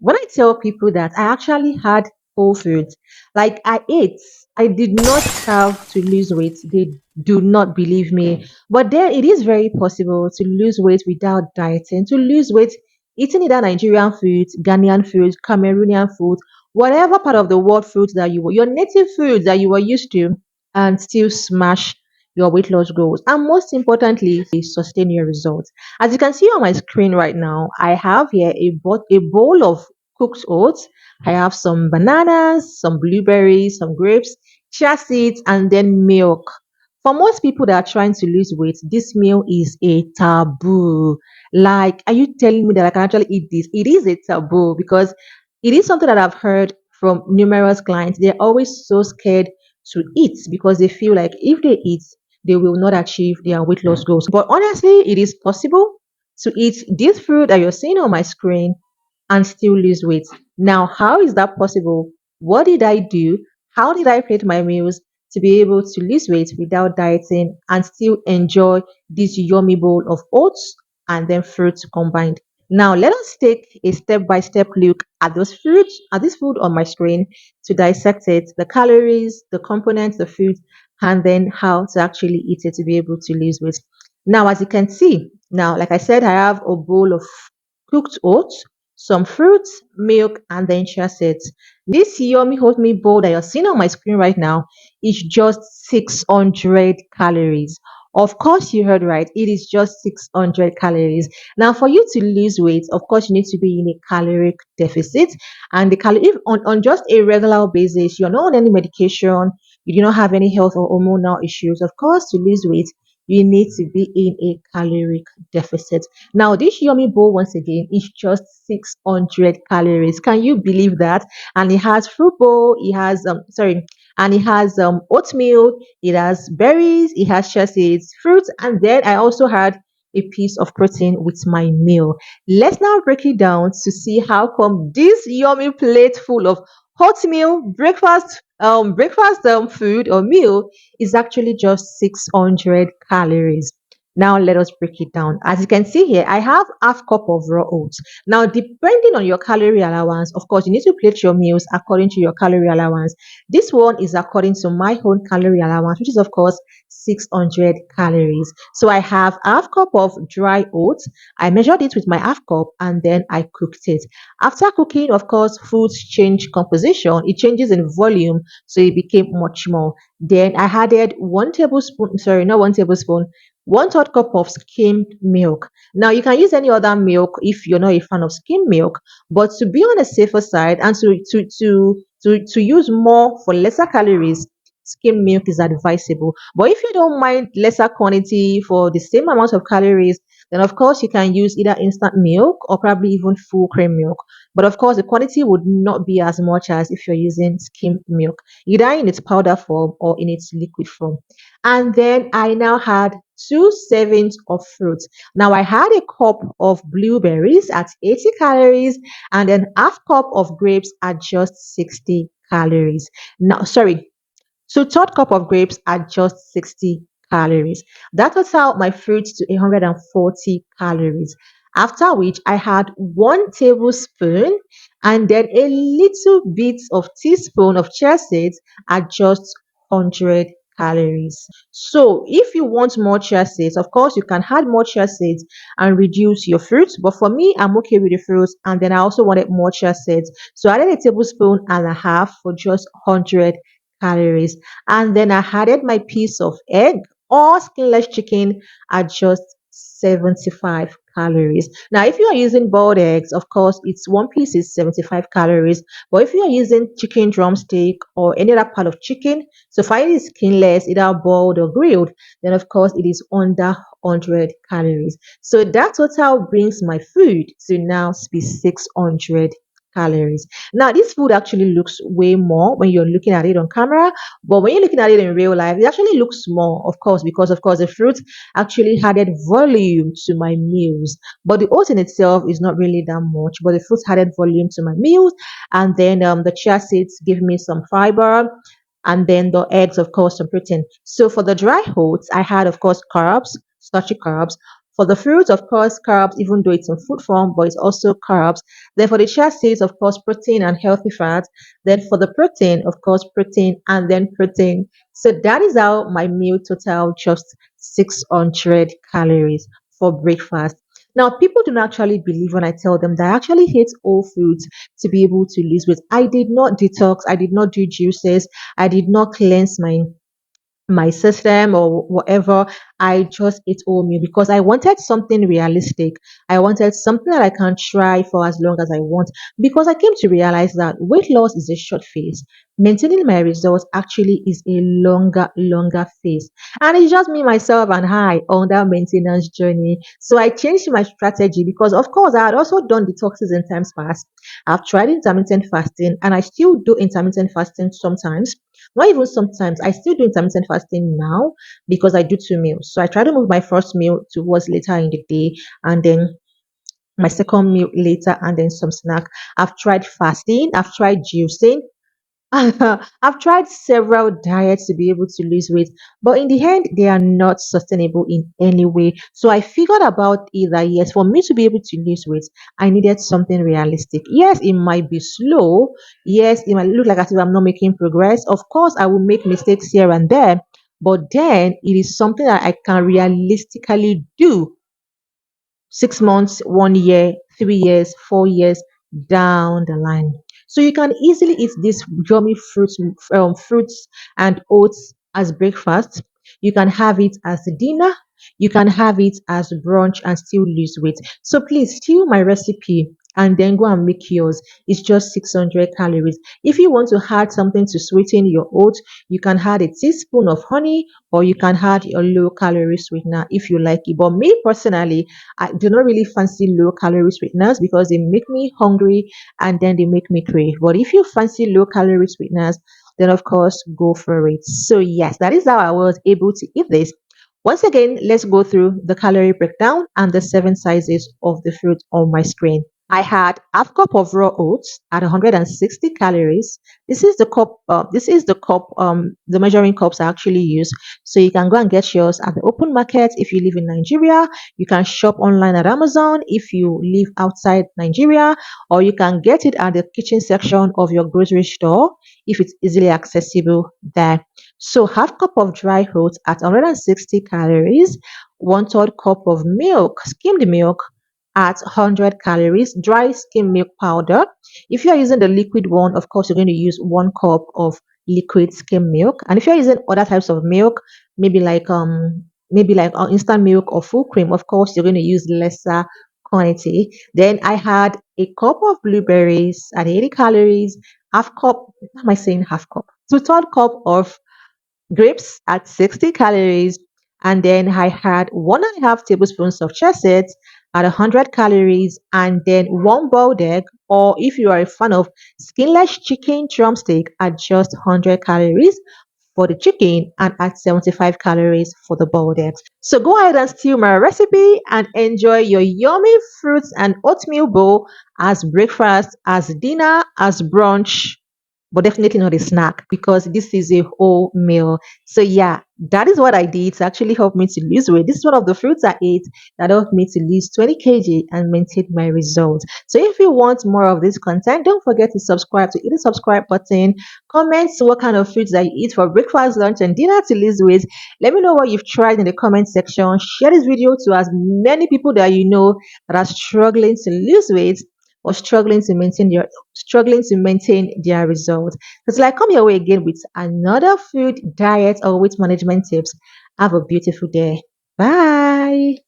when I tell people that I actually had whole foods, like I ate, I did not have to lose weight. They do not believe me. But then it is very possible to lose weight without dieting, to lose weight eating either Nigerian food, Ghanaian food, Cameroonian food, whatever part of the world foods that you were, your native foods that you were used to, and still smash your weight loss goals. And most importantly, sustain your results. As you can see on my screen right now, I have here a bowl of cooked oats. I have some bananas, some blueberries, some grapes, chia seeds, and then milk. For most people that are trying to lose weight, this meal is a taboo. Like, are you telling me that I can actually eat this? It is a taboo because it is something that I've heard from numerous clients. They're always so scared to eat because they feel like if they eat, they will not achieve their weight loss goals. But honestly, it is possible to eat this food that you're seeing on my screen and still lose weight. Now, how is that possible? What did I do? How did I create my meals to be able to lose weight without dieting and still enjoy this yummy bowl of oats and then fruits combined? Now, let us take a step by step look at those foods, at this food on my screen to dissect it, the calories, the components, the food, and then how to actually eat it to be able to lose weight. Now, as you can see, now, like I said, I have a bowl of cooked oats, some fruits, milk, and then chia seeds. This yummy oatmeal bowl that you're seeing on my screen right now is just 600 calories. Of course, you heard right. It is just 600 calories. Now, for you to lose weight, of course, you need to be in a caloric deficit. And if on just a regular basis, you're not on any medication, you do not have any health or hormonal issues, of course, to lose weight, you need to be in a caloric deficit. Now, this yummy bowl, once again, is just 600 calories. Can you believe that? And it has fruit bowl, and it has oatmeal, it has berries, it has chia seeds, fruits, and then I also had a piece of protein with my meal. Let's now break it down to see how come this yummy plate full of oatmeal breakfast food or meal is actually just 600 calories. Now let us break it down. As you can see here, I have half cup of raw oats. Now, depending on your calorie allowance, of course, you need to plate your meals according to your calorie allowance. This one is according to my own calorie allowance, which is of course 600 calories. So I have half cup of dry oats. I measured it with my half cup and then I cooked it. After cooking, of course, foods change composition. It changes in volume, so it became much more. Then I added 1 tablespoon, sorry, not 1 tablespoon, 1/3 cup of skimmed milk. Now you can use any other milk if you're not a fan of skimmed milk, but to be on the safer side and to use more for lesser calories, skimmed milk is advisable. But if you don't mind lesser quantity for the same amount of calories, then of course you can use either instant milk or probably even full cream milk. But of course, the quantity would not be as much as if you're using skimmed milk, either in its powder form or in its liquid form. And then I now had 2 servings of fruits. Now I had a cup of blueberries at 80 calories and then half cup of grapes at just 60 calories. Now, sorry, so third cup of grapes at just 60 calories. That total my fruits to 140 calories. After which I had 1 tablespoon and then a little bit of teaspoon of chia seeds at just 100 calories. So if you want more chia seeds, of course you can add more chia seeds and reduce your fruits. But for me, I'm okay with the fruits and then I also wanted more chia seeds. So I added a tablespoon and a half for just 100 calories. And then I added my piece of egg or skinless chicken at just 75 calories. Now, if you are using boiled eggs, of course, it's one piece is 75 calories. But if you are using chicken drumstick or any other part of chicken, so find it skinless, either boiled or grilled, then of course it is under 100 calories. So that total brings my food to now be 600 calories. Now, this food actually looks way more when you're looking at it on camera, but when you're looking at it in real life, it actually looks small, of course, because of course the fruit actually added volume to my meals. But the oat in itself is not really that much, but the fruit added volume to my meals, and then the chia seeds give me some fiber. And then the eggs, of course, some protein. So for the dry oats, I had, of course, carbs, starchy carbs, For the fruits, of course, carbs, even though it's in food form, but it's also carbs. Then for the chia seeds, of course, protein and healthy fats. Then for the protein, of course, protein and then protein. So that is how my meal total just 600 calories for breakfast. Now, people do not actually believe when I tell them that I actually hate all foods to be able to lose weight. I did not detox, I did not do juices, I did not cleanse my system or whatever. I just ate oatmeal because I wanted something realistic. I wanted something that I can try for as long as I want. Because I came to realize that weight loss is a short phase. Maintaining my results actually is a longer phase. And it's just me, myself, and I on that maintenance journey. So I changed my strategy because, of course, I had also done detoxes in times past. I've tried intermittent fasting and I still do intermittent fasting sometimes. Not even sometimes. I still do intermittent fasting now because I do two meals. So I try to move my first meal towards later in the day and then my second meal later and then some snack. I've tried fasting, I've tried juicing, I've tried several diets to be able to lose weight, but in the end, they are not sustainable in any way. So I figured about either yes, for me to be able to lose weight, I needed something realistic. Yes, it might be slow. Yes, it might look like as if I'm not making progress. Of course, I will make mistakes here and there, but then it is something that I can realistically do 6 months, 1 year, 3 years, 4 years down the line. So you can easily eat these yummy fruits and oats as breakfast. You can have it as dinner. You can have it as brunch and still lose weight. So please steal my recipe and then go and make yours. It's just 600 calories. If you want to add something to sweeten your oats, you can add a teaspoon of honey or you can add your low calorie sweetener if you like it. But me personally, I do not really fancy low calorie sweeteners because they make me hungry and then they make me crave. But if you fancy low calorie sweeteners, then of course go for it. So yes, that is how I was able to eat this. Once again, let's go through the calorie breakdown and the seven sizes of the fruit on my screen. I had half cup of raw oats at 160 calories. This is the cup. This is the cup. The measuring cups I actually use. So you can go and get yours at the open market if you live in Nigeria. You can shop online at Amazon if you live outside Nigeria, or you can get it at the kitchen section of your grocery store if it's easily accessible there. So half cup of dry oats at 160 calories, one third cup of milk, skimmed milk at 100 calories, dry skim milk powder. If you are using the liquid one, of course, you're going to use 1 cup of liquid skim milk. And if you're using other types of milk, maybe like instant milk or full cream, of course, you're going to use lesser quantity. Then I had a cup of blueberries at 80 calories, half cup, what am I saying half cup? Two-third cup of grapes at 60 calories, and then I had 1.5 tablespoons of chestnuts at 100 calories, and then one boiled egg, or if you are a fan of skinless chicken drumstick, at just 100 calories for the chicken and at 75 calories for the boiled eggs. So go ahead and steal my recipe and enjoy your yummy fruits and oatmeal bowl as breakfast, as dinner, as brunch, but definitely not a snack because this is a whole meal. So yeah, that is what I did to actually help me to lose weight. This is one of the fruits I ate that helped me to lose 20 kg and maintain my results. So if you want more of this content, don't forget to subscribe, to hit the subscribe button, comment what kind of foods that you eat for breakfast, lunch, and dinner to lose weight. Let me know what you've tried in the comment section. Share this video to as many people that you know that are struggling to lose weight or struggling to maintain their results. Because like come your way again with another food, diet, or weight management tips. Have a beautiful day. Bye.